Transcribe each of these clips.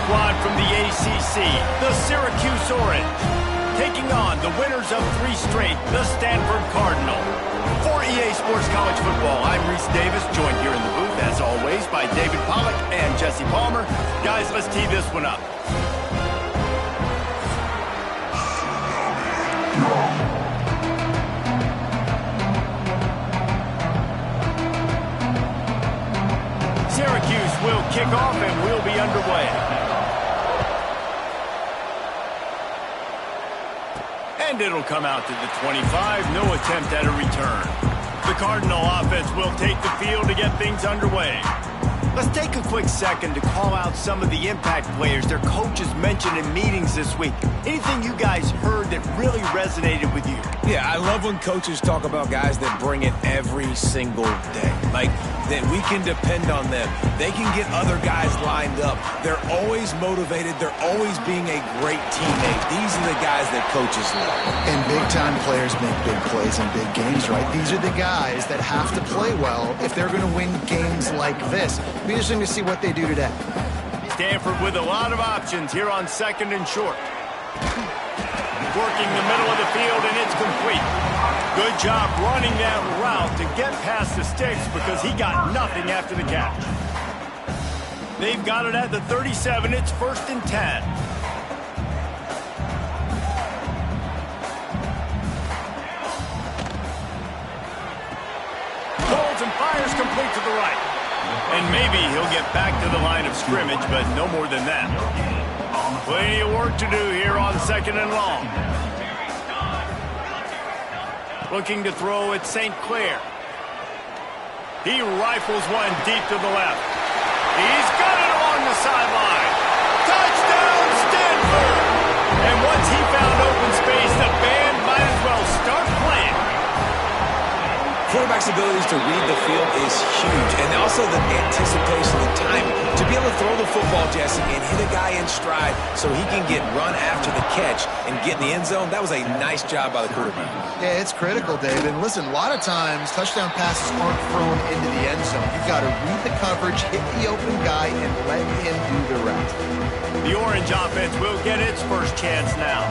squad from the ACC, the Syracuse Orange, taking on the winners of 3 straight, the Stanford Cardinal. For EA Sports College Football, I'm Reese Davis, joined here in the booth, as always, by David Pollack and Jesse Palmer. Guys, let's tee this one up. Syracuse will kick off and we'll be underway. And it'll come out to the 25, no attempt at a return. The Cardinal offense will take the field to get things underway. Let's take a quick second to call out some of the impact players their coaches mentioned in meetings this week. Anything you guys heard that really resonated with you? Yeah, I love when coaches talk about guys that bring it every single day. Like, that we can depend on them. They can get other guys lined up. They're always motivated. They're always being a great teammate. These are the guys that coaches love. And big-time players make big plays in big games, right? These are the guys that have to play well if they're going to win games like this. Be interesting to see what they do today. Stanford with a lot of options here on 2nd and short. Working the middle of the field, and it's complete. Good job running that route to get past the sticks because he got nothing after the catch. They've got it at the 37. It's 1st and 10. Pulls and fires complete to the right. And maybe he'll get back to the line of scrimmage, but no more than that. Plenty of work to do here on 2nd and long. Looking to throw at St. Clair. He rifles one deep to the left. He's got it along the sideline. Touchdown, Stanford! And once he found open space, the band might as well start playing. Quarterback's abilities to read the field is huge, and also the anticipation, the timing. To be able to throw the football, Jesse, and hit a guy in stride so he can get run after the catch and get in the end zone, that was a nice job by the quarterback. Yeah, it's critical, David. And listen, a lot of times, touchdown passes aren't thrown into the end zone. You've got to read the coverage, hit the open guy, and let him do the rest. The Orange offense will get its first chance now.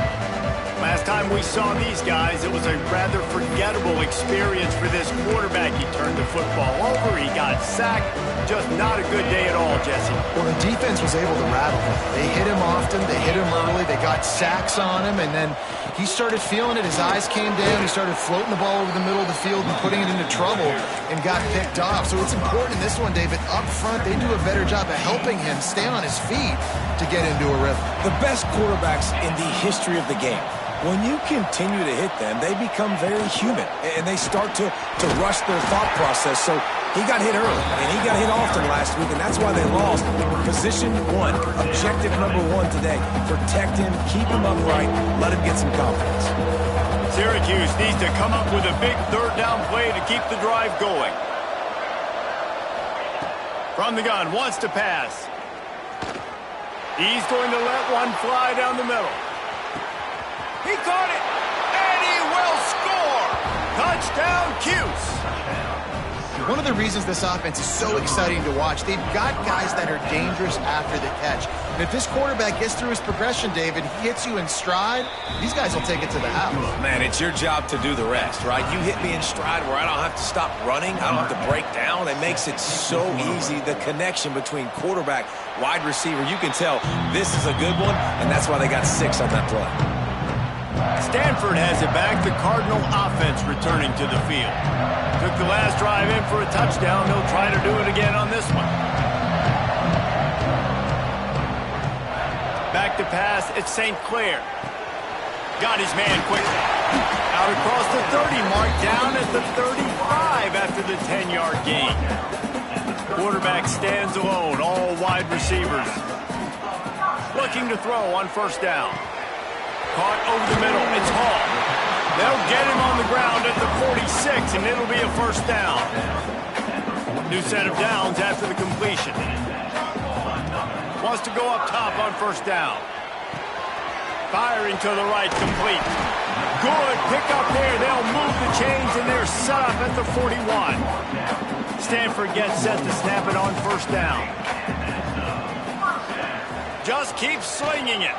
Last time we saw these guys, it was a rather forgettable experience for this quarterback. He turned the football over, he got sacked. Just not a good day at all, Jesse. Well, the defense was able to rattle him. They hit him often, they hit him early, they got sacks on him, and then he started feeling it. His eyes came down, he started floating the ball over the middle of the field and putting it into trouble and got picked off. So it's important in this one, David, up front, they do a better job of helping him stay on his feet to get into a rhythm. The best quarterbacks in the history of the game. When you continue to hit them, they become very human, and they start to rush their thought process. So he got hit early, and he got hit often last week, and that's why they lost. Position 1, objective number 1 today. Protect him, keep him upright, let him get some confidence. Syracuse needs to come up with a big 3rd down play to keep the drive going. From the gun, wants to pass. He's going to let one fly down the middle. He caught it, and he will score! Touchdown, Cuse! One of the reasons this offense is so exciting to watch, they've got guys that are dangerous after the catch. And if this quarterback gets through his progression, David, he hits you in stride, these guys will take it to the house. Man, it's your job to do the rest, right? You hit me in stride where I don't have to stop running, I don't have to break down. It makes it so easy, the connection between quarterback, wide receiver. You can tell this is a good one, and that's why they got 6 on that play. Stanford has it back. The Cardinal offense returning to the field. Took the last drive in for a touchdown. They'll try to do it again on this one. Back to pass. It's St. Clair. Got his man quickly. Out across the 30 mark. Down at the 35 after the 10-yard gain. Quarterback stands alone. All wide receivers. Looking to throw on 1st down. Caught over the middle. It's Hall. They'll get him on the ground at the 46, and it'll be a 1st down. New set of downs after the completion. Wants to go up top on 1st down. Firing to the right, complete. Good pick up there. They'll move the chains, and they're set up at the 41. Stanford gets set to snap it on 1st down. Just keep slinging it.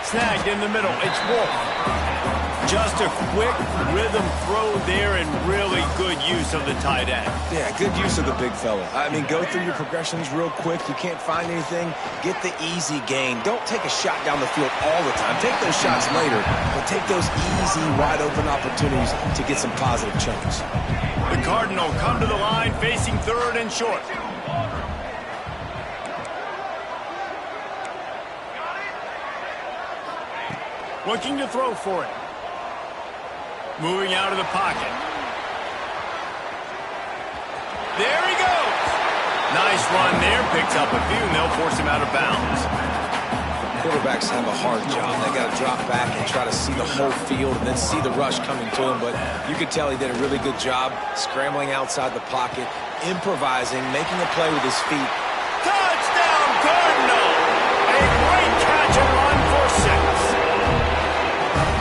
Snagged in the middle. It's Wolf. Just a quick rhythm throw there and really good use of the tight end. Yeah, good use of the big fella. I mean, go through your progressions real quick. You can't find anything, get the easy gain. Don't take a shot down the field all the time. Take those shots later, but take those easy, wide-open opportunities to get some positive chunks. The Cardinal come to the line facing third and short. Looking to throw for it. Moving out of the pocket. There he goes. Nice run there. Picks up a few, and they'll force him out of bounds. Quarterbacks have a hard job. They got to drop back and try to see the whole field and then see the rush coming to him. But you could tell he did a really good job scrambling outside the pocket, improvising, making a play with his feet. Touchdown, Cardinal! A great catch and run for 6.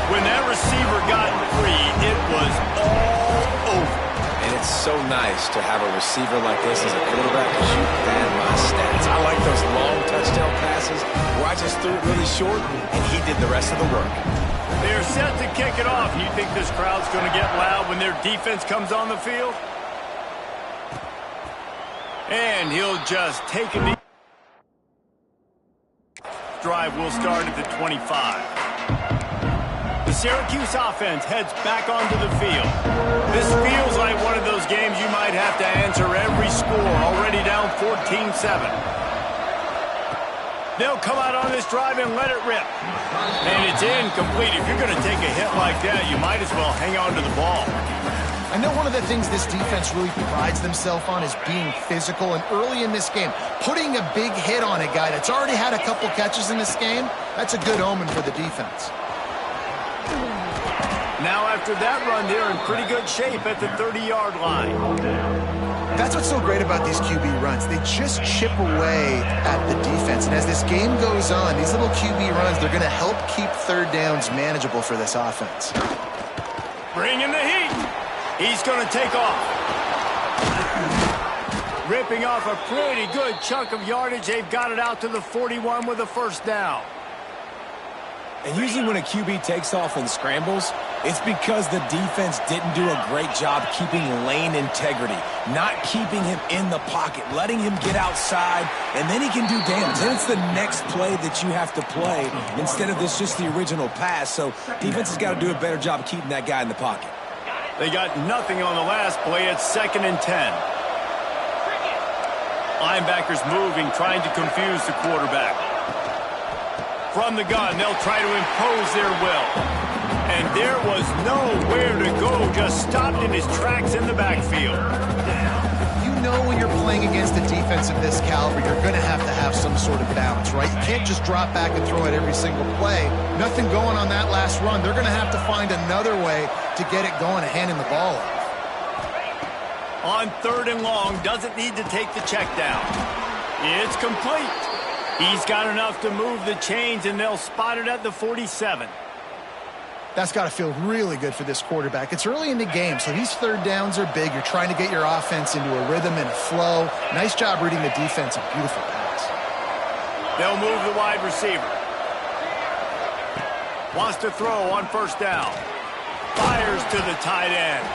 When that receiver got free, it was all over. And it's so nice to have a receiver like this as a quarterback because you pad my stats. I like those long touchdown passes where I just threw it really short and he did the rest of the work. They're set to kick it off. You think this crowd's going to get loud when their defense comes on the field? And he'll just take a knee. Drive will start at the 25. The Syracuse offense heads back onto the field. This feels like one of those games you might have to answer every score, already down 14-7. They'll come out on this drive and let it rip. And it's incomplete. If you're going to take a hit like that, you might as well hang on to the ball. I know one of the things this defense really prides themselves on is being physical, and early in this game, putting a big hit on a guy that's already had a couple catches in this game, that's a good omen for the defense. Now after that run, they're in pretty good shape at the 30-yard line. That's what's so great about these QB runs. They just chip away at the defense. And as this game goes on, these little QB runs, they're going to help keep third downs manageable for this offense. Bringing the heat. He's going to take off. Ripping off a pretty good chunk of yardage. They've got it out to the 41 with a first down. And usually when a QB takes off and scrambles, it's because the defense didn't do a great job keeping lane integrity, not keeping him in the pocket, letting him get outside, and then he can do damage. Then it's the next play that you have to play instead of this just the original pass. So defense has got to do a better job of keeping that guy in the pocket. They got nothing on the last play. It's 2nd and 10. Linebackers moving, trying to confuse the quarterback. From the gun, they'll try to impose their will. And there was nowhere to go, just stopped in his tracks in the backfield. You know when you're playing against a defense of this caliber, you're going to have some sort of balance, right? You can't just drop back and throw it every single play. Nothing going on that last run. They're going to have to find another way to get it going and handing the ball off. On 3rd and long, doesn't need to take the check down. It's complete. He's got enough to move the chains, and they'll spot it at the 47. That's got to feel really good for this quarterback. It's early in the game, so these third downs are big. You're trying to get your offense into a rhythm and a flow. Nice job reading the defense. A beautiful pass. They'll move the wide receiver. Wants to throw on 1st down. Fires to the tight end.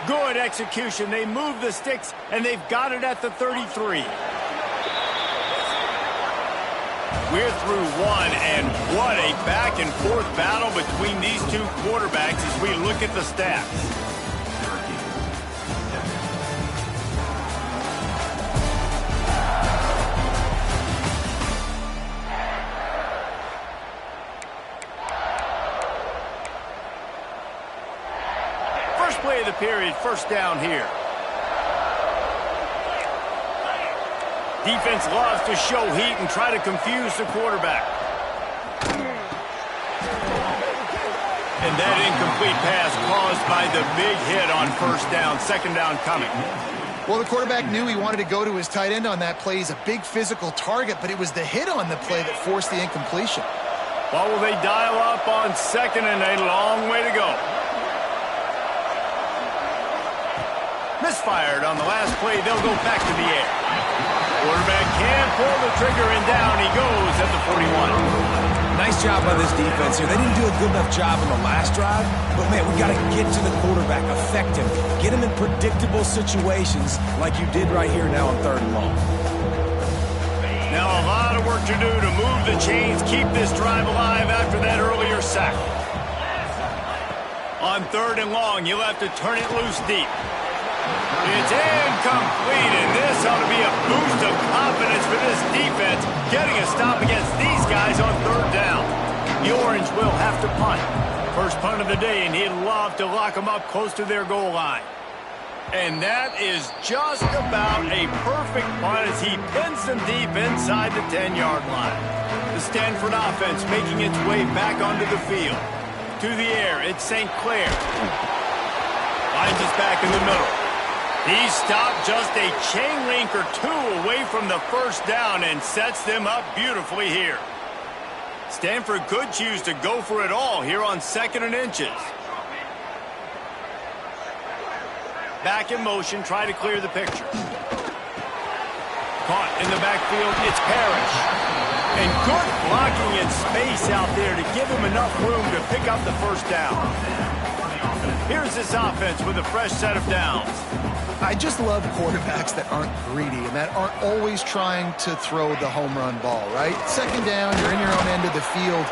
Good execution. They move the sticks, and they've got it at the 33. We're through one, and what a back-and-forth battle between these two quarterbacks as we look at the stats. First play of the period, 1st down here. Defense loves to show heat and try to confuse the quarterback. And that incomplete pass caused by the big hit on 1st down. 2nd down coming. Well, the quarterback knew he wanted to go to his tight end on that play. He's a big physical target, but it was the hit on the play that forced the incompletion. Well, will they dial up on 2nd and a long way to go? Misfired on the last play. They'll go back to the air. Quarterback can't and pull the trigger, and down he goes at the 41. Nice job by this defense here. They didn't do a good enough job in the last drive, but, man, we got to get to the quarterback, affect him, get him in predictable situations like you did right here now on 3rd and long. Now a lot of work to do to move the chains, keep this drive alive after that earlier sack. On 3rd and long, you'll have to turn it loose deep. It's incomplete, and this ought to be a boost of confidence for this defense, getting a stop against these guys on 3rd down. The Orange will have to punt. First punt of the day, and he'd love to lock them up close to their goal line. And that is just about a perfect punt as he pins them deep inside the 10-yard line. The Stanford offense making its way back onto the field. To the air, it's St. Clair. Finds us back in the middle. He stopped just a chain link or two away from the first down and sets them up beautifully here. Stanford could choose to go for it all here on 2nd and inches. Back in motion, try to clear the picture. Caught in the backfield, it's Parrish. And good blocking in space out there to give him enough room to pick up the first down. Here's this offense with a fresh set of downs. I just love quarterbacks that aren't greedy and that aren't always trying to throw the home run ball, right? 2nd down, you're in your own end of the field.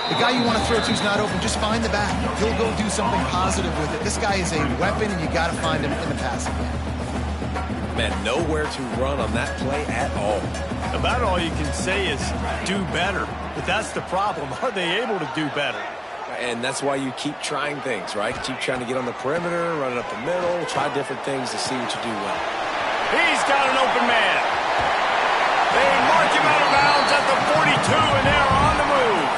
The guy you want to throw to is not open. Just find the back. He'll go do something positive with it. This guy is a weapon, and you got to find him in the passing game. Man, nowhere to run on that play at all. About all you can say is do better. But that's the problem. Are they able to do better? And that's why you keep trying things, right? Keep trying to get on the perimeter, run it up the middle, try different things to see what you do well. He's got an open man. They mark him out of bounds at the 42, and they're on the move.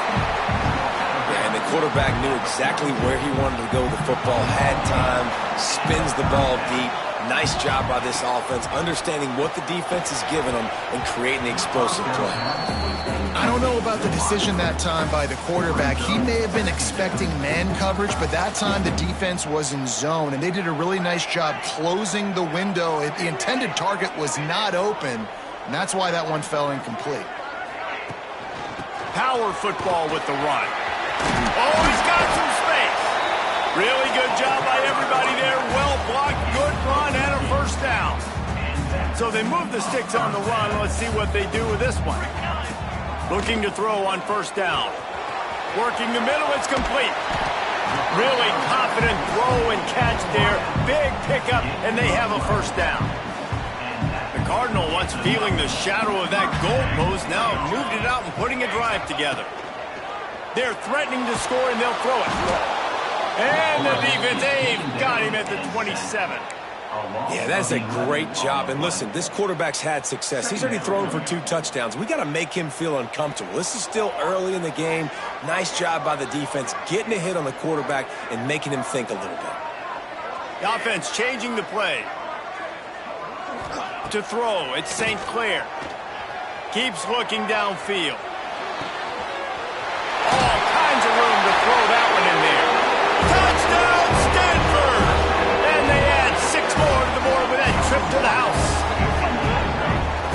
Yeah, and the quarterback knew exactly where he wanted to go with the football, had time, spins the ball deep. Nice job by this offense, understanding what the defense is giving them and creating the explosive play. I don't know about the decision that time by the quarterback. He may have been expecting man coverage, but that time the defense was in zone, and they did a really nice job closing the window. The intended target was not open, and that's why that one fell incomplete. Power football with the run. Oh, he's got some space. Really good job by everybody there. Well blocked, good run, and a first down. So they move the sticks on the run. Let's see what they do with this one. Looking to throw on first down. Working the middle, it's complete. Really confident throw and catch there. Big pickup, and they have a first down. The Cardinal, once feeling the shadow of that goalpost, now moved it out and putting a drive together. They're threatening to score, and they'll throw it. And the defense, they've got him at the 27. Yeah, that's a great job. And listen, this quarterback's had success. He's already thrown for 2 touchdowns. We got to make him feel uncomfortable. This is still early in the game. Nice job by the defense, getting a hit on the quarterback and making him think a little bit. The offense changing the play. To throw, it's St. Clair. Keeps looking downfield. All kinds of room to throw that one in there. Touchdown, Stanford! And they add 6 more to the board with that trip to the house.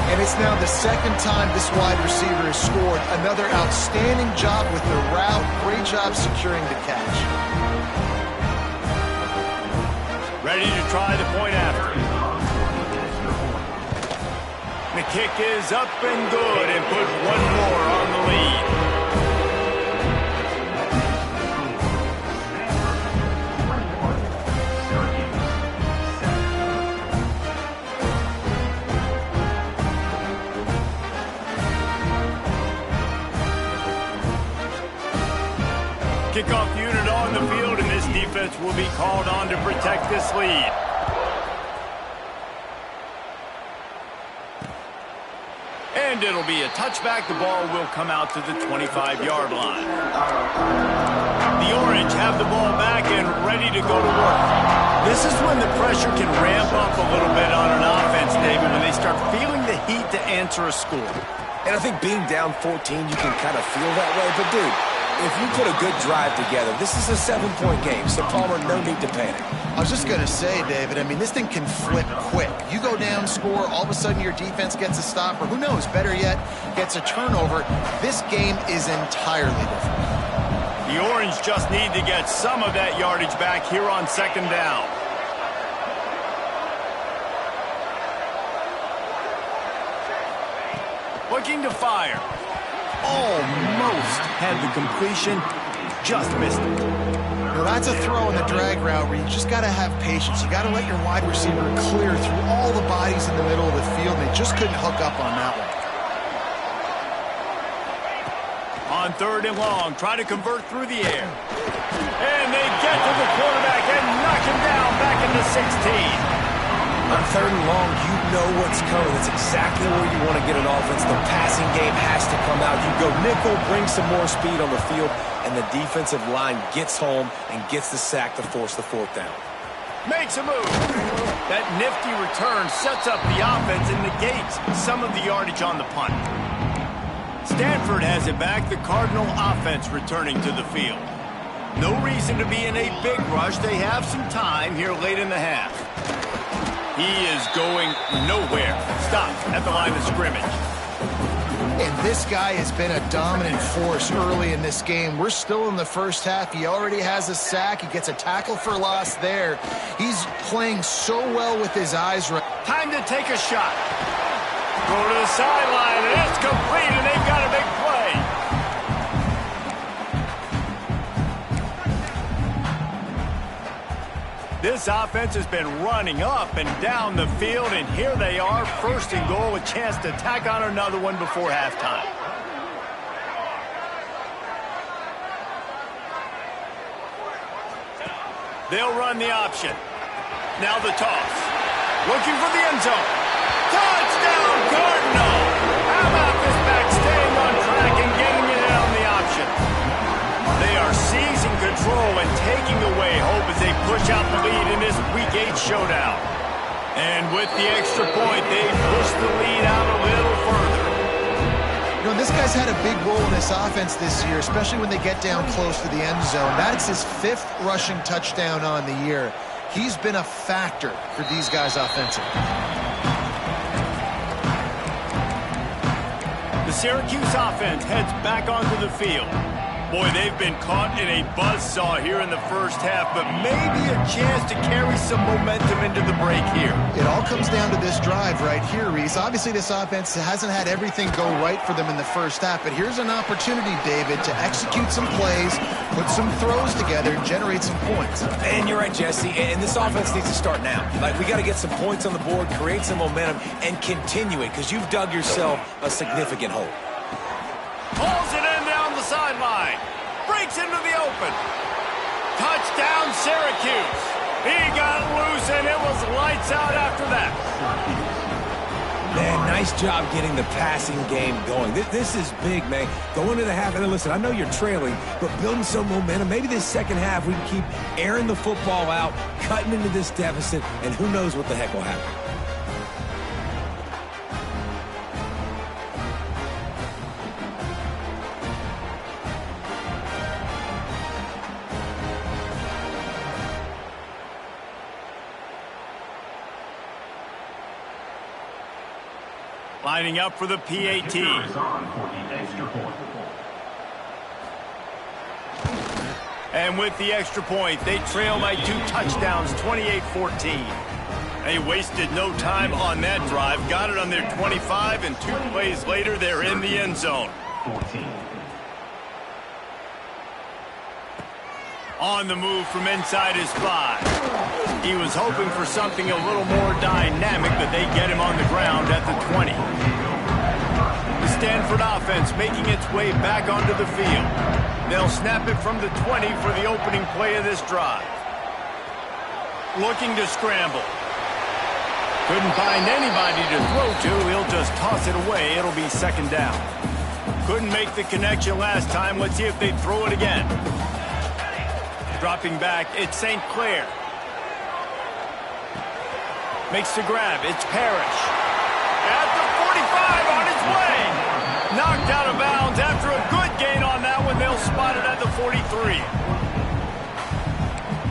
And it's now the 2nd time this wide receiver has scored. Another outstanding job with the route. Great job securing the catch. Ready to try the point after. The kick is up and good and put 1 more on the lead. Kickoff unit on the field, and this defense will be called on to protect this lead. And it'll be a touchback. The ball will come out to the 25-yard line. The Orange have the ball back and ready to go to work. This is when the pressure can ramp up a little bit on an offense, David, when they start feeling the heat to answer a score. And I think being down 14, you can kind of feel that way. But, dude, if you put a good drive together, this is a 7-point game, so Palmer, no need to panic. I was just going to say, David, I mean, this thing can flip quick. You go down, score, all of a sudden your defense gets a stop, or who knows, better yet, gets a turnover. This game is entirely different. The Orange just need to get some of that yardage back here on 2nd down. Looking to fire. Almost had the completion, just missed it. Well, that's a throw in the drag route where you just got to have patience. You got to let your wide receiver clear through all the bodies in the middle of the field, and they just couldn't hook up on that one. On 3rd and long, trying to convert through the air. And they get to the quarterback and knock him down back into 16. On 3rd and long, you know what's coming. That's exactly where you want to get an offense. The passing game has to come out. You go nickel, bring some more speed on the field, and the defensive line gets home and gets the sack to force the 4th down. Makes a move. That nifty return sets up the offense and negates some of the yardage on the punt. Stanford has it back. The Cardinal offense returning to the field. No reason to be in a big rush. They have some time here late in the half. He is going nowhere. Stop at the line of scrimmage. And this guy has been a dominant force early in this game. We're still in the first half. He already has a sack. He gets a tackle for loss there. He's playing so well with his eyes right. Time to take a shot. Go to the sideline, and it's complete, and they've got a big play. This offense has been running up and down the field, and here they are, 1st and goal, a chance to tack on another one before halftime. They'll run the option. Now the toss. Looking for the end zone. Touchdown, Cardinal! How about this back staying on track and getting it in on the option? They are seizing control and taking away hope as they push out the lead in this Week 8 showdown. And with the extra point, they push the lead out a little further. You know, this guy's had a big role in this offense this year, especially when they get down close to the end zone. That's his 5th rushing touchdown on the year. He's been a factor for these guys offensively. The Syracuse offense heads back onto the field. Boy, they've been caught in a buzzsaw here in the first half, but maybe a chance to carry some momentum into the break here. It all comes down to this drive right here, Reese. Obviously, this offense hasn't had everything go right for them in the first half, but here's an opportunity, David, to execute some plays, put some throws together, and generate some points. And you're right, Jesse, and this offense needs to start now. Like, we got to get some points on the board, create some momentum, and continue it, because you've dug yourself a significant hole. Pulls it in down the sideline. Breaks into the open. Touchdown, Syracuse. He got loose, and it was lights out after that. Man, nice job getting the passing game going. This is big, man. Going into the half, and listen, I know you're trailing, but building some momentum. Maybe this second half we can keep airing the football out, cutting into this deficit, and who knows what the heck will happen. Lining up for the PAT. And with the extra point, they trail by 2 touchdowns, 28-14. They wasted no time on that drive. Got it on their 25, and 2 plays later, they're in the end zone. On the move from inside his 5. He was hoping for something a little more dynamic, but they get him on the ground at the 20. The Stanford offense making its way back onto the field. They'll snap it from the 20 for the opening play of this drive. Looking to scramble. Couldn't find anybody to throw to. He'll just toss it away. It'll be 2nd down. Couldn't make the connection last time. Let's see if they throw it again. Dropping back, it's St. Clair. Makes the grab, it's Parrish. At the 45 on his way. Knocked out of bounds after a good gain on that one. They'll spot it at free.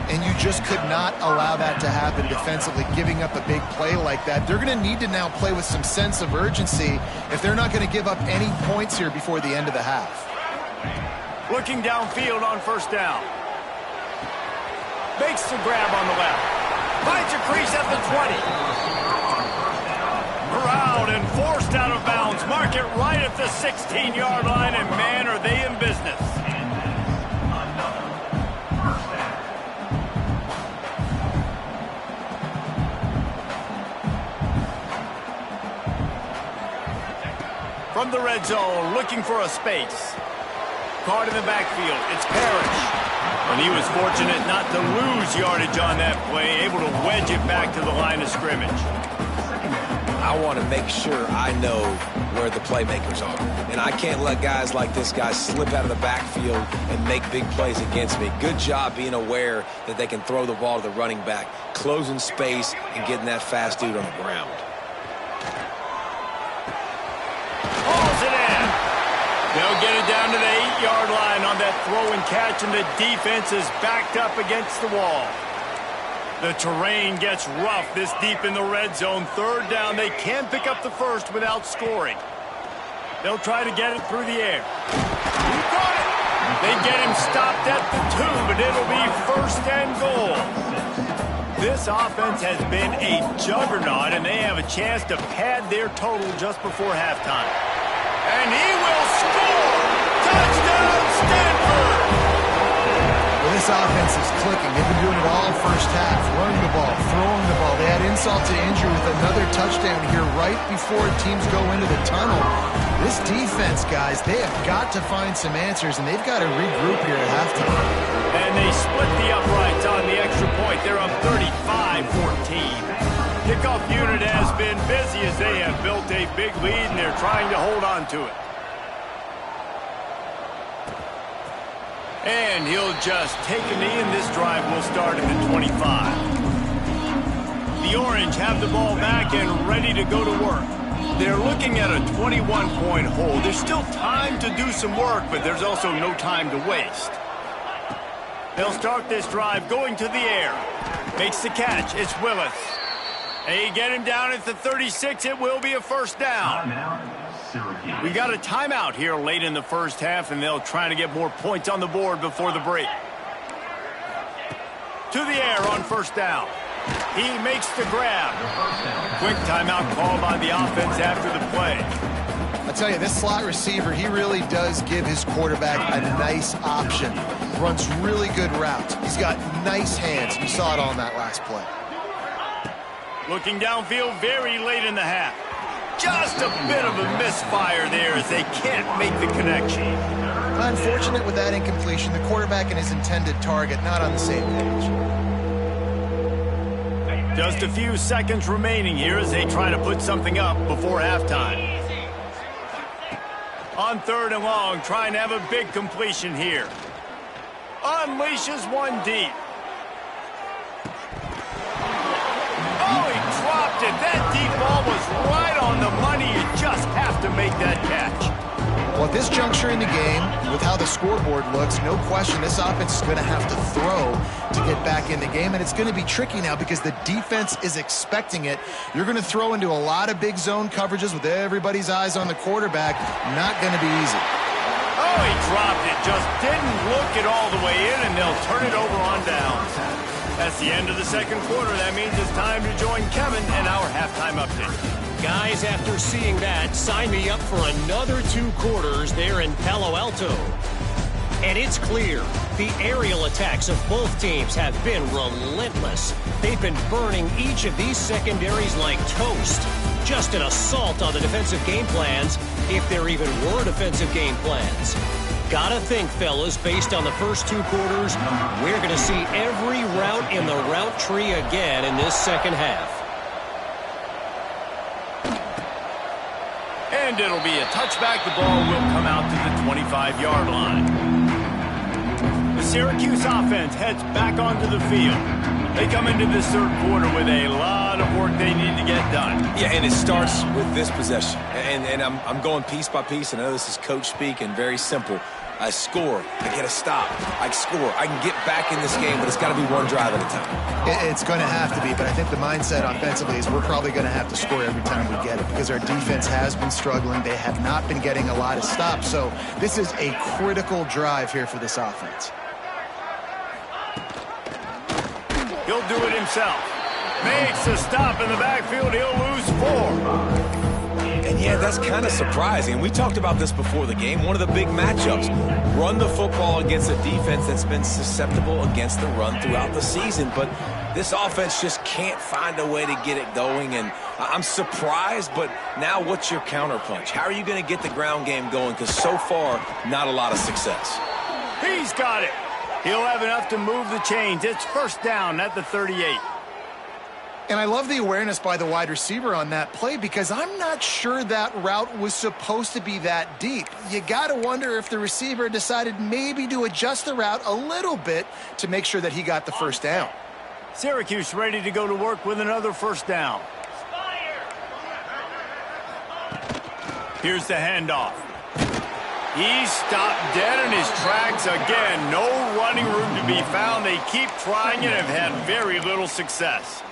And you just could not allow that to happen defensively, giving up a big play like that. They're going to need to now play with some sense of urgency if they're not going to give up any points here before the end of the half. Looking downfield on first down. Makes the grab on the left. Finds a crease at the 20. Corralled and forced out of bounds. Mark it right at the 16-yard line, and man, are they in business. From the red zone, looking for a space. Caught in the backfield. It's Parrish. And he was fortunate not to lose yardage on that play, able to wedge it back to the line of scrimmage. I want to make sure I know where the playmakers are. And I can't let guys like this guy slip out of the backfield and make big plays against me. Good job being aware that they can throw the ball to the running back, closing space and getting that fast dude on the ground. Hauls it in. They'll get it down to the 8-yard line on that throw and catch, and the defense is backed up against the wall. The terrain gets rough this deep in the red zone. Third down, they can pick up the first without scoring. They'll try to get it through the air. He got it. They get him stopped at the 2, but it'll be first and goal. This offense has been a juggernaut, and they have a chance to pad their total just before halftime. And he will score! Touchdown, Stanford! Well, this offense is clicking. They've been doing it all first half, running the ball, throwing the ball. They had insult to injury with another touchdown here right before teams go into the tunnel. This defense, guys, they have got to find some answers, and they've got to regroup here at halftime. And they split the uprights on the extra point. They're up 35-14. Kickoff unit has been busy as they have built a big lead, and they're trying to hold on to it. And he'll just take a knee, and this drive will start at the 25. The Orange have the ball back and ready to go to work. They're looking at a 21-point hold. There's still time to do some work, but there's also no time to waste. They'll start this drive going to the air. Makes the catch. It's Willis. They get him down at the 36. It will be a first down. We got a timeout here late in the first half, and they'll try to get more points on the board before the break. To the air on first down. He makes the grab. Quick timeout call by the offense after the play. I tell you, this slot receiver, he really does give his quarterback a nice option. Runs really good routes. He's got nice hands. You saw it on that last play. Looking downfield very late in the half. Just a bit of a misfire there as they can't make the connection. Unfortunate with that incompletion. The quarterback and his intended target not on the same page. Just a few seconds remaining here as they try to put something up before halftime. On third and long, trying to have a big completion here. Unleashes one deep. Oh, he dropped it. That deep ball was right on the money. You just have to make that catch. Well, at this juncture in the game, with how the scoreboard looks, no question this offense is going to have to throw to get back in the game, and it's going to be tricky now because the defense is expecting it. You're going to throw into a lot of big zone coverages with everybody's eyes on the quarterback. Not going to be easy. Oh, he dropped it. Just didn't look it all the way in, and they'll turn it over on downs. That's the end of the second quarter. That means it's time to join Kevin and our halftime update. Guys, after seeing that, sign me up for another 2 quarters there in Palo Alto. And it's clear, the aerial attacks of both teams have been relentless. They've been burning each of these secondaries like toast. Just an assault on the defensive game plans, if there even were defensive game plans. Gotta think, fellas, based on the first 2 quarters, we're going to see every route in the route tree again in this second half. And it'll be a touchback. The ball will come out to the 25-yard line. The Syracuse offense heads back onto the field. They come into this third quarter with a lot of work they need to get done. Yeah, and it starts with this possession. And I'm going piece by piece, and I know this is coach speak and very simple. I score, I get a stop, I score, I can get back in this game, but it's got to be one drive at a time. It's going to have to be, but I think the mindset offensively is we're probably going to have to score every time we get it because our defense has been struggling. They have not been getting a lot of stops, so this is a critical drive here for this offense. He'll do it himself. Makes a stop in the backfield. He'll lose 4. And yeah, that's kind of surprising. We talked about this before the game. One of the big matchups. Run the football against a defense that's been susceptible against the run throughout the season. But this offense just can't find a way to get it going. And I'm surprised, but now what's your counterpunch? How are you going to get the ground game going? Because so far, not a lot of success. He's got it. He'll have enough to move the chains. It's first down at the 38. And I love the awareness by the wide receiver on that play because I'm not sure that route was supposed to be that deep. You got to wonder if the receiver decided maybe to adjust the route a little bit to make sure that he got the first down. Syracuse ready to go to work with another first down. Here's the handoff. He's stopped dead in his tracks again. No running room to be found. They keep trying and have had very little success.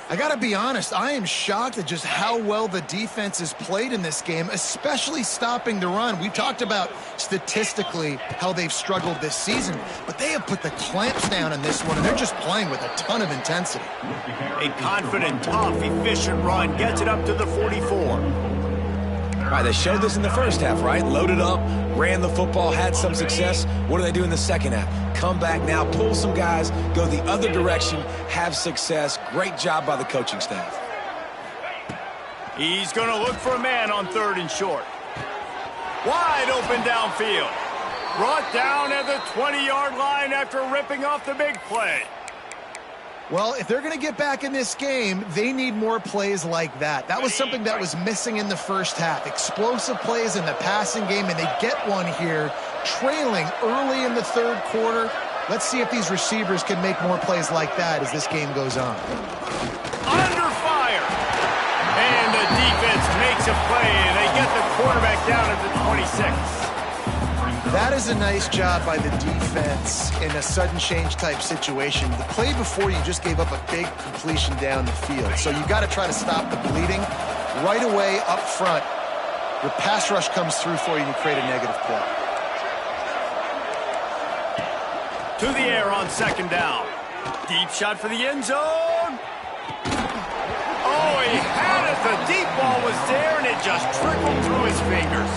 I got to be honest, I am shocked at just how well the defense has played in this game, especially stopping the run. We've talked about statistically how they've struggled this season, but they have put the clamps down in this one, and they're just playing with a ton of intensity. A confident, tough, efficient run gets it up to the 44. All right, they showed this in the first half, right? Loaded up, ran the football, had some success. What do they do in the second half? Come back now, pull some guys, go the other direction, have success. Great job by the coaching staff. He's going to look for a man on 3rd and short. Wide open downfield. Brought down at the 20-yard line after ripping off the big play. Well, if they're going to get back in this game, they need more plays like that. That was something that was missing in the first half. Explosive plays in the passing game, and they get one here, trailing early in the 3rd quarter. Let's see if these receivers can make more plays like that as this game goes on. Under fire. And the defense makes a play, and they get the quarterback down at the 26. That is a nice job by the defense in a sudden change type situation. The play before, you just gave up a big completion down the field. So you got to try to stop the bleeding right away up front. Your pass rush comes through for you and you create a negative play. To the air on 2nd down. Deep shot for the end zone. Oh, he had it. The deep ball was there and it just trickled through his fingers.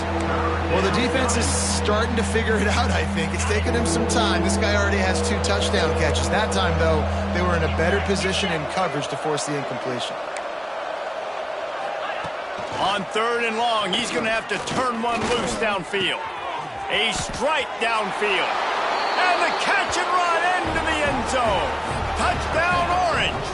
Well, the defense is starting to figure it out, I think. It's taken him some time. This guy already has 2 touchdown catches. That time, though, they were in a better position in coverage to force the incompletion. On 3rd and long, he's going to have to turn one loose downfield. A strike downfield. And the catch and run into the end zone. Touchdown, Orange.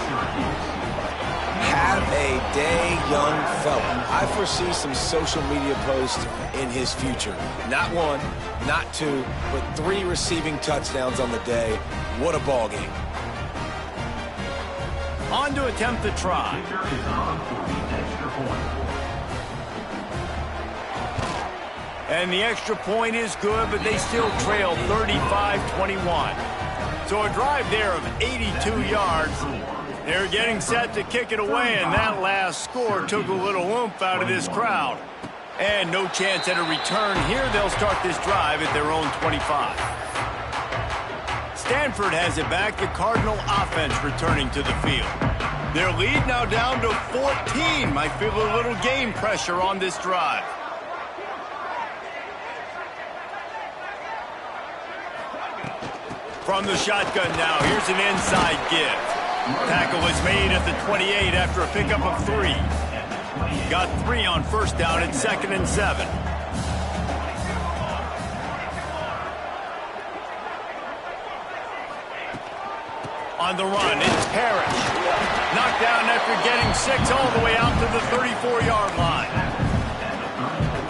Have a day, young fella. I foresee some social media posts in his future. Not 1, not 2, but 3 receiving touchdowns on the day. What a ball game. On to attempt the try. And the extra point is good, but they still trail 35-21. So a drive there of 82 yards. They're getting set to kick it away, and that last score took a little oomph out of this crowd. And no chance at a return here. They'll start this drive at their own 25. Stanford has it back. The Cardinal offense returning to the field. Their lead now down to 14. Might feel a little game pressure on this drive. From the shotgun now, here's an inside give. Tackle is made at the 28 after a pickup of 3. Got 3 on first down at 2nd and 7. On the run, it's Parrish. Knocked down after getting 6 all the way out to the 34-yard line.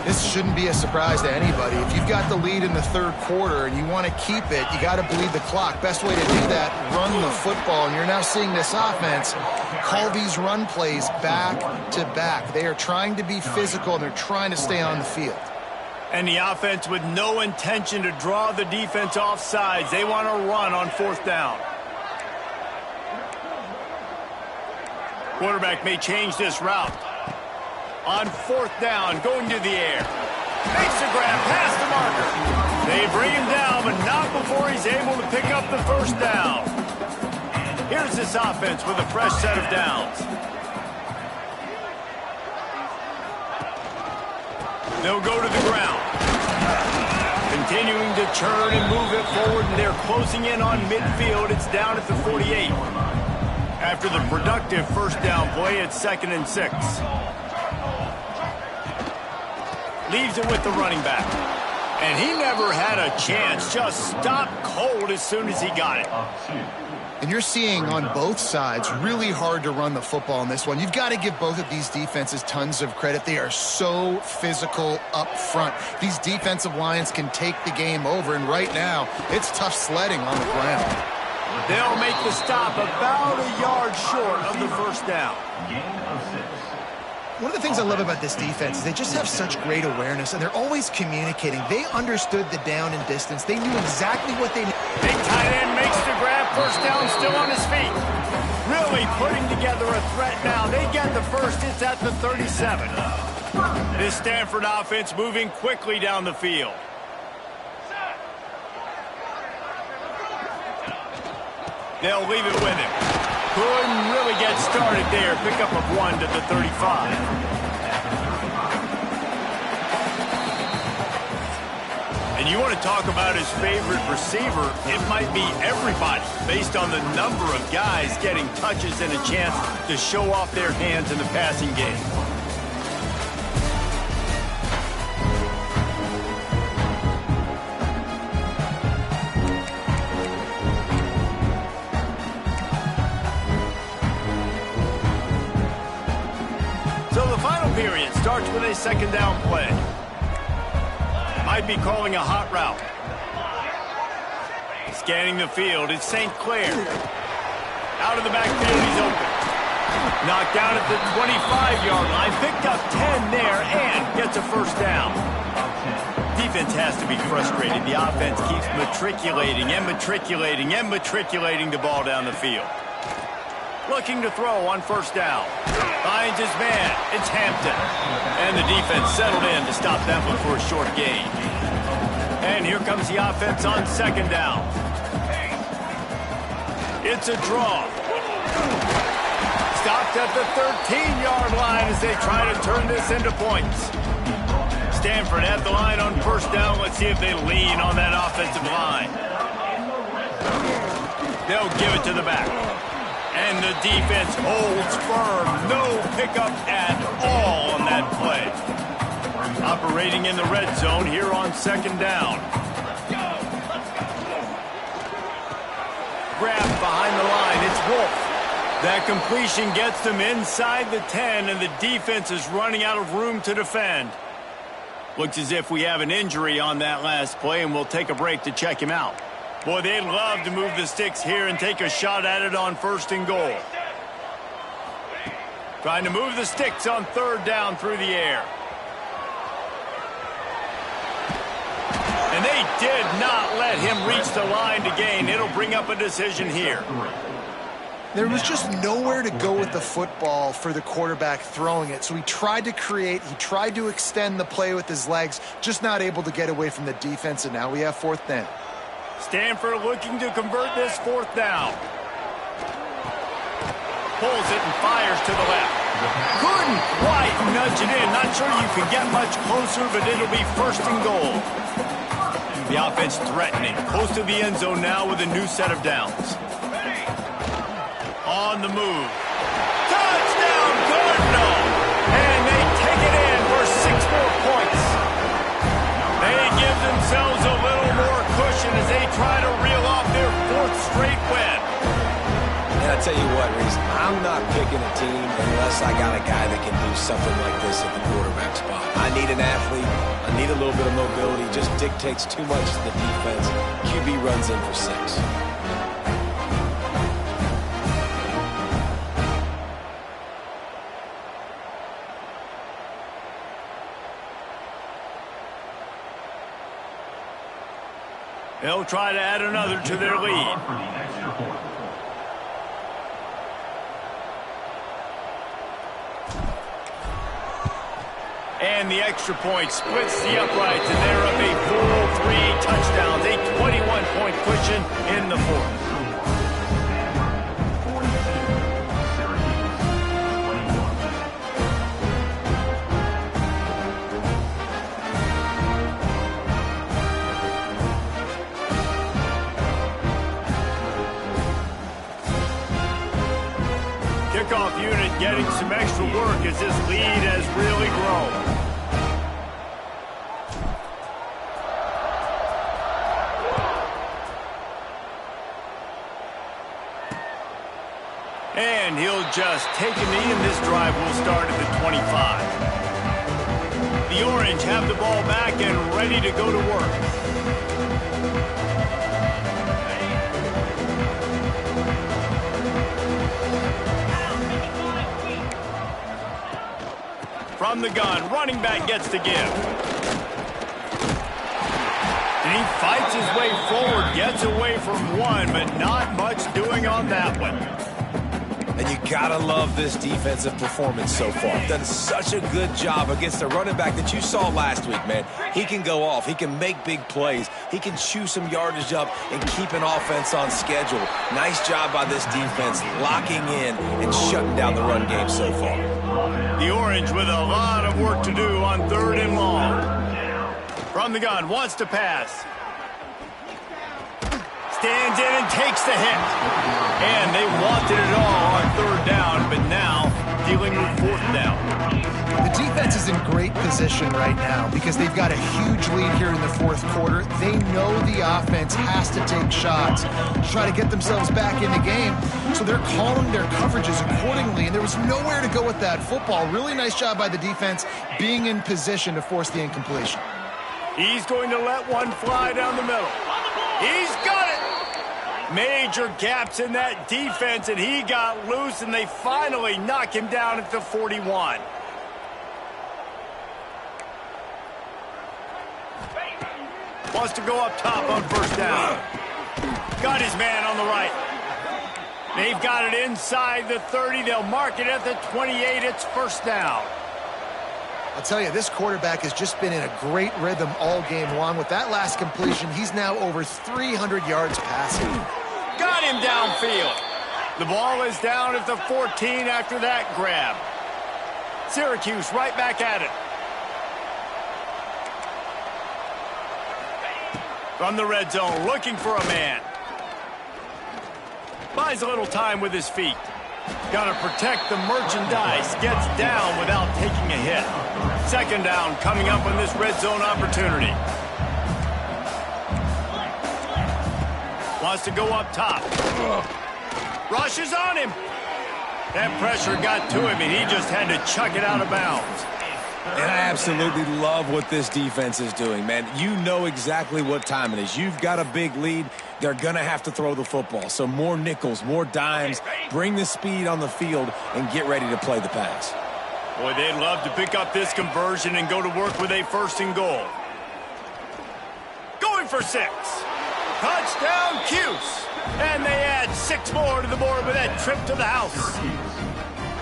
This shouldn't be a surprise to anybody. If you've got the lead in the 3rd quarter and you want to keep it, you got to bleed the clock. Best way to do that, run the football. And you're now seeing this offense call these run plays back to back. They are trying to be physical and they're trying to stay on the field. And the offense with no intention to draw the defense off sides. They want to run on 4th down. Quarterback may change this route. On 4th down, going to the air. Makes the grab past the marker. They bring him down, but not before he's able to pick up the 1st down. Here's this offense with a fresh set of downs. They'll go to the ground. Continuing to churn and move it forward, and they're closing in on midfield. It's down at the 48. After the productive 1st down play, it's 2nd and 6. Leaves it with the running back. And he never had a chance. Just stopped cold as soon as he got it. And you're seeing on both sides really hard to run the football in this one. You've got to give both of these defenses tons of credit. They are so physical up front. These defensive lines can take the game over, and right now it's tough sledding on the ground. They'll make the stop about a yard short of the 1st down. One of the things I love about this defense is they just have such great awareness, and they're always communicating. They understood the down and distance. They knew exactly what they needed. Big tight end makes the grab. 1st down, still on his feet. Really putting together a threat now. They get the 1st. It's at the 37. This Stanford offense moving quickly down the field. They'll leave it with him. Couldn't really get started there. Pickup of 1 to the 35. And you want to talk about his favorite receiver, it might be everybody, based on the number of guys getting touches and a chance to show off their hands in the passing game. Period starts with a 2nd down play. Might be calling a hot route. Scanning the field, it's St. Clair. Out of the backfield, he's open. Knocked down at the 25-yard line. Picked up 10 there and gets a 1st down. Defense has to be frustrated. The offense keeps matriculating and matriculating and matriculating the ball down the field. Looking to throw on 1st down. Finds his man. It's Hampton. And the defense settled in to stop that one for a short gain. And here comes the offense on 2nd down. It's a draw. Stopped at the 13-yard line as they try to turn this into points. Stanford at the line on 1st down. Let's see if they lean on that offensive line. They'll give it to the back. And the defense holds firm. No pickup at all on that play. Operating in the red zone here on 2nd down. Grab behind the line. It's Wolf. That completion gets them inside the 10, and the defense is running out of room to defend. Looks as if we have an injury on that last play, and we'll take a break to check him out. Boy, they'd love to move the sticks here and take a shot at it on 1st and goal. Trying to move the sticks on 3rd down through the air. And they did not let him reach the line to gain. It'll bring up a decision here. There was just nowhere to go with the football for the quarterback throwing it. So he tried to create, he tried to extend the play with his legs, just not able to get away from the defense, and now we have 4th down. Stanford looking to convert this 4th down. Pulls it and fires to the left. Couldn't quite nudge it in. Not sure you can get much closer, but it'll be 1st and goal. The offense threatening. Close to the end zone now with a new set of downs. On the move. Touchdown, Cardinal! And they take it in for 6 more points. They give themselves a little more cushion as they try to reel off their 4th straight win. And I tell you what, Reese, I'm not picking a team unless I got a guy that can do something like this at the quarterback spot. I need an athlete. I need a little bit of mobility. Just dictates too much to the defense. QB runs in for 6. They'll try to add another to their lead. And the extra point splits the uprights, and they're up a full 3 touchdowns, a 21-point cushion in the fourth. Kickoff unit getting some extra work as this lead has really grown. And he'll just take a knee, and this drive will start at the 25. The Orange have the ball back and ready to go to work. From the gun, running back gets the give. And he fights his way forward, gets away from one, but not much doing on that one. And you gotta love this defensive performance so far. Done such a good job against the running back that you saw last week, man. He can go off. He can make big plays. He can chew some yardage up and keep an offense on schedule. Nice job by this defense locking in and shutting down the run game so far. The Orange with a lot of work to do on 3rd and long. From the gun, wants to pass. Stands in and takes the hit. And they wanted it all on 3rd down, but now dealing with 4th down. The defense is in great position right now because they've got a huge lead here in the 4th quarter. They know the offense has to take shots to try to get themselves back in the game, so they're calling their coverages accordingly, and there was nowhere to go with that football. Really nice job by the defense being in position to force the incompletion. He's going to let one fly down the middle. He's got it! Major gaps in that defense, and he got loose, and they finally knock him down at the 41. Wants to go up top on 1st down. Got his man on the right. They've got it inside the 30. They'll mark it at the 28. It's 1st down. I'll tell you, this quarterback has just been in a great rhythm all game long. With that last completion, he's now over 300 yards passing. Got him downfield. The ball is down at the 14 after that grab. Syracuse right back at it. From the red zone, looking for a man. Buys a little time with his feet. Got to protect the merchandise. Gets down without taking a hit. 2nd down coming up on this red zone opportunity. Wants to go up top. Rushes on him. That pressure got to him, and he just had to chuck it out of bounds. And I absolutely love what this defense is doing, man. You know exactly what time it is. You've got a big lead. They're going to have to throw the football. So more nickels, more dimes. Bring the speed on the field and get ready to play the pass. Boy, they'd love to pick up this conversion and go to work with a 1st and goal. Going for 6. Touchdown, Cuse. And they add 6 more to the board with that trip to the house.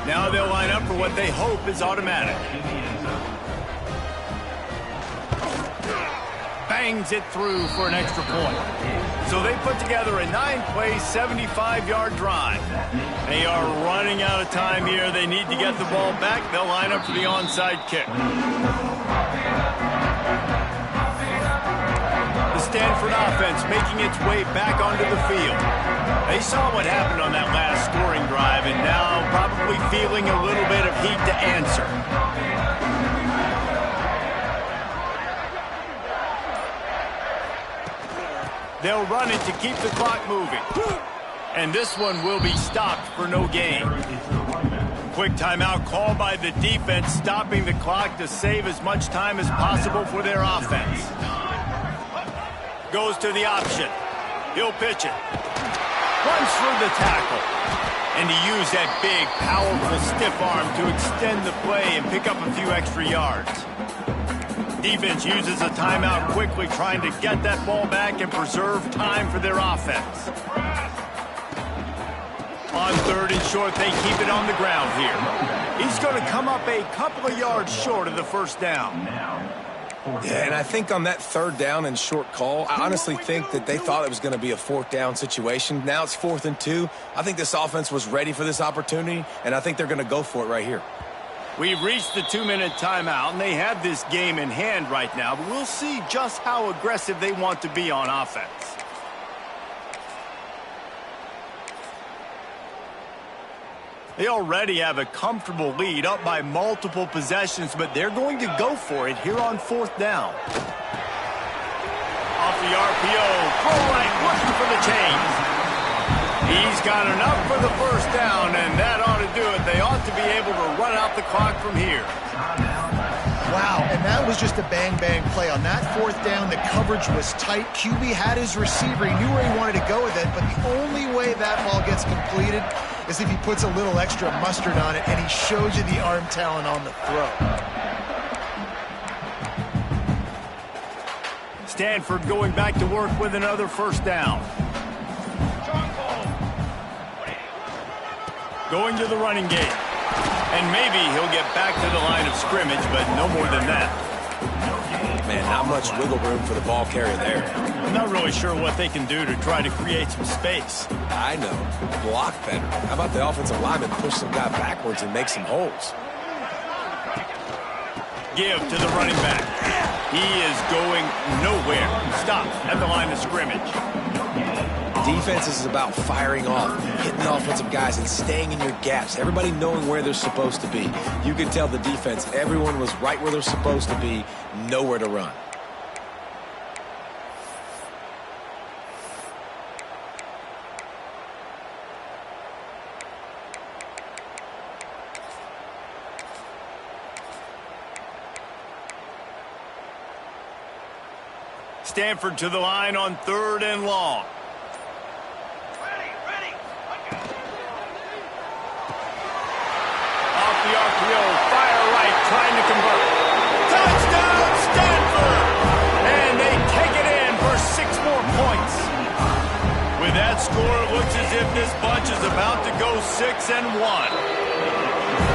Now they'll line up for what they hope is automatic. Bangs it through for an extra point. So they put together a 9-play, 75-yard drive. They are running out of time here. They need to get the ball back. They'll line up for the onside kick. The Stanford offense making its way back onto the field. They saw what happened on that last scoring drive and now probably feeling a little bit of heat to answer. They'll run it to keep the clock moving. And this one will be stopped for no gain. Quick timeout call by the defense, stopping the clock to save as much time as possible for their offense. Goes to the option. He'll pitch it. Runs through the tackle. And he used that big, powerful, stiff arm to extend the play and pick up a few extra yards. Defense uses a timeout quickly, trying to get that ball back and preserve time for their offense. On 3rd and short, they keep it on the ground here. He's going to come up a couple of yards short of the first down. Yeah, and I think on that 3rd down and short call, I honestly think that they thought it was going to be a 4th down situation. Now it's 4th and 2. I think this offense was ready for this opportunity, and I think they're going to go for it right here. We've reached the 2-minute timeout, and they have this game in hand right now, but we'll see just how aggressive they want to be on offense. They already have a comfortable lead, up by multiple possessions, but they're going to go for it here on 4th down. Off the RPO, throw right, looking for the chains. He's got enough for the first down, and that ought to do it. They ought to be able to run out the clock from here. Wow, and that was just a bang-bang play. On that 4th down, the coverage was tight. QB had his receiver. He knew where he wanted to go with it, but the only way that ball gets completed is if he puts a little extra mustard on it, and he shows you the arm talent on the throw. Stanford going back to work with another first down. Going to the running game. And maybe he'll get back to the line of scrimmage, but no more than that. Man, not much wiggle room for the ball carrier there. I'm not really sure what they can do to try to create some space. I know. Block better. How about the offensive lineman push some guy backwards and make some holes? Give to the running back. He is going nowhere. Stop at the line of scrimmage. Defense is about firing off, hitting the offensive guys, and staying in your gaps. Everybody knowing where they're supposed to be. You can tell the defense, everyone was right where they're supposed to be, nowhere to run. Stanford to the line on 3rd and long. The RPO, fire right, trying to convert. Touchdown, Stanford! And they take it in for 6 more points. With that score, it looks as if this bunch is about to go 6-1.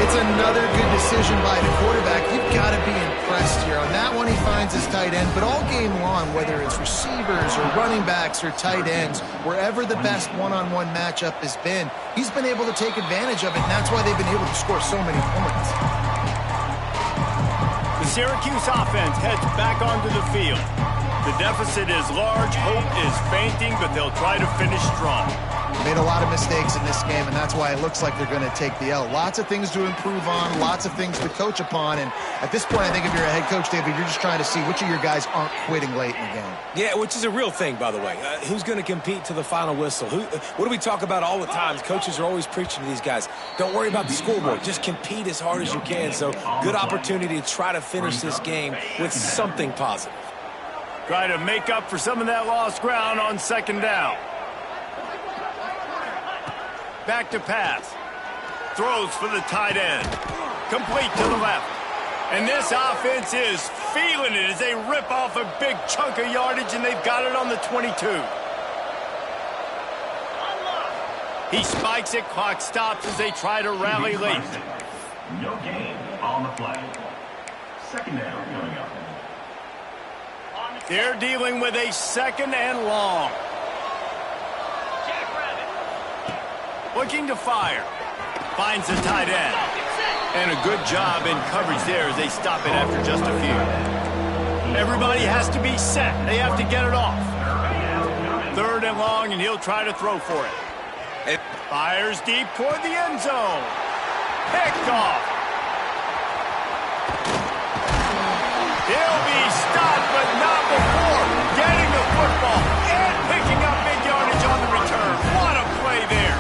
It's another good decision by the quarterback. You've got to be impressed here. On that one, he finds his tight end, but all game long, whether it's receivers or running backs or tight ends, wherever the best one-on-one matchup has been, he's been able to take advantage of it, and that's why they've been able to score so many points. The Syracuse offense heads back onto the field. The deficit is large, hope is fainting, but they'll try to finish strong. Made a lot of mistakes in this game, and that's why it looks like they're going to take the L. Lots of things to improve on, lots of things to coach upon, and at this point, I think if you're a head coach, David, you're just trying to see which of your guys aren't quitting late in the game. Yeah, which is a real thing, by the way. Who's going to compete to the final whistle? What do we talk about all the time? Coaches are always preaching to these guys. Don't worry about the scoreboard. Just compete as hard as you can. So, good opportunity to try to finish this game with something positive. Try to make up for some of that lost ground on 2nd down. Back to pass. Throws for the tight end. Complete to the left. And this offense is feeling it as they rip off a big chunk of yardage, and they've got it on the 22. He spikes it. Clock stops as they try to rally late. No gain on the play. 2nd down coming up. They're dealing with a 2nd and long. Looking to fire. Finds the tight end. And a good job in coverage there as they stop it after just a few. Everybody has to be set. They have to get it off. 3rd and long, and he'll try to throw for it. Fires deep toward the end zone. Picked off. He'll be stopped, but not before getting the football and picking up big yardage on the return. What a play there.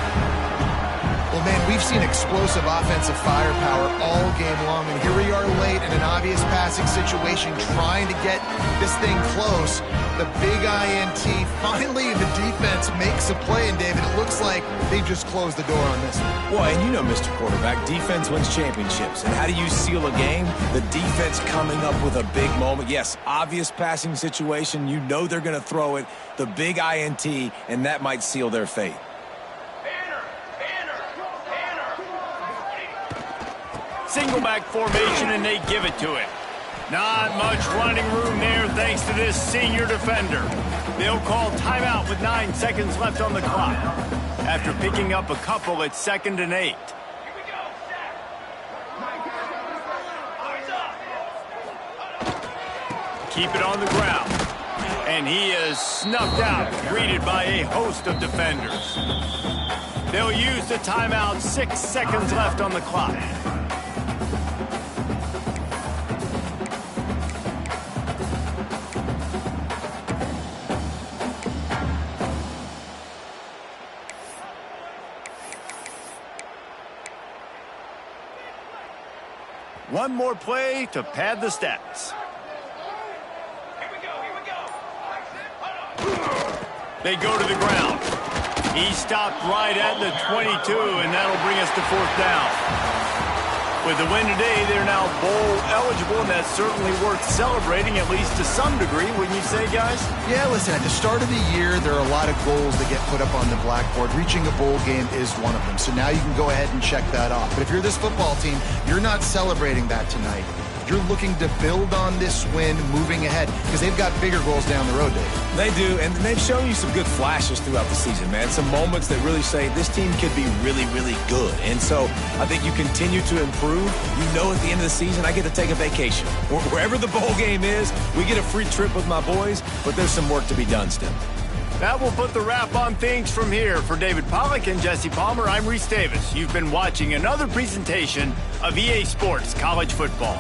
Well, man, we've seen seen explosive offensive firepower all game long, and here we are late in an obvious passing situation trying to get this thing close. The big INT, finally the defense makes a play, and David, it looks like they just closed the door on this one. Well, and you know, Mr. Quarterback, defense wins championships. And how do you seal a game? The defense coming up with a big moment. Yes, obvious passing situation. You know they're going to throw it. The big INT, and that might seal their fate. Single back formation, and they give it to it. Not much running room there thanks to this senior defender. They'll call timeout with 9 seconds left on the clock. After picking up a couple at 2nd and 8. Keep it on the ground. And he is snuffed out, greeted by a host of defenders. They'll use the timeout, 6 seconds left on the clock. One more play to pad the stats. They go to the ground. He stopped right at the 22, and that'll bring us to 4th down. With the win today, they're now bowl eligible, and that's certainly worth celebrating, at least to some degree, wouldn't you say, guys? Yeah, listen, at the start of the year, there are a lot of goals that get put up on the blackboard. Reaching a bowl game is one of them, so now you can go ahead and check that off. But if you're this football team, you're not celebrating that tonight. You're looking to build on this win moving ahead because they've got bigger goals down the road, Dave. They do, and they've shown you some good flashes throughout the season, man. Some moments that really say this team could be really, really good. And so I think you continue to improve. You know at the end of the season, I get to take a vacation. Wherever the bowl game is, we get a free trip with my boys, but there's some work to be done still. That will put the wrap on things from here. For David Pollack and Jesse Palmer, I'm Reese Davis. You've been watching another presentation of EA Sports College Football.